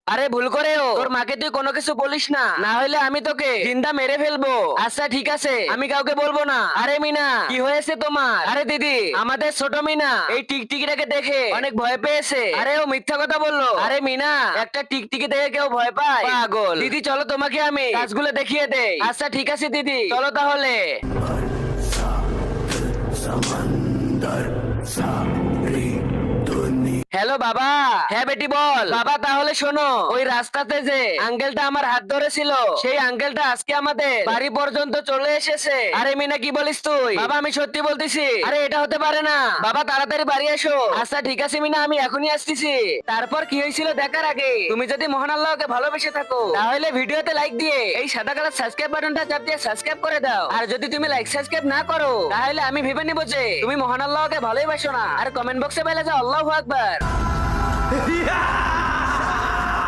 আরে ভুল করেও তোর মাকে তুই কোনো কিছু বলিস না, না হলে আমি তোকে জিন্দা মেরে ফেলবো। আচ্ছা ঠিক আছে, আমি কাউকে বলবো না। আরে মিনা, কি হয়েছে তোমার? আরে দিদি, আমাদের ছোট মিনা এই টিকটিকিটাকে দেখে অনেক ভয় পেয়েছে। আরে ও মিথ্যা কথা বললো। আরে মিনা, একটা টিকটিকি দেখে কেউ ভয় পায়? পাগল। দিদি চলো তোমাকে আমি কাজগুলো দেখিয়ে দেই। আচ্ছা ঠিক আছে দিদি, চলো তাহলে। হ্যালো বাবা। হ্যাঁ বেটি বল। বাবা তাহলে শোনো, ওই রাস্তাতে যে আঙ্কেলটা আমার হাত ধরেছিল, সেই আঙ্কেলটা আজকে আমাদের বাড়ি পর্যন্ত চলে এসেছে। আরে মিনা কি বলিস তুই? বাবা আমি সত্যি বলতেছি। আরে এটা হতে পারে না। বাবা তাড়াতাড়ি বাড়ি এসো। আচ্ছা ঠিক আছে মিনা, আমি এখনই আসতেছি। তারপর কি হয়েছিল দেখার আগে তুমি যদি মহান আল্লাহকে ভালোবেসে থাকো, তাহলে ভিডিওতে লাইক দিয়ে এই সাদা কালার সাবস্ক্রাইব বাটনটা চাপ দিয়ে সাবস্ক্রাইব করে দাও। আর যদি তুমি লাইক সাবস্ক্রাইব না করো, তাহলে আমি ভেবে নিব যে তুমি মহান আল্লাহকে ভালোবাসো না। আর কমেন্ট বক্সে বলে যে আল্লাহু আকবার।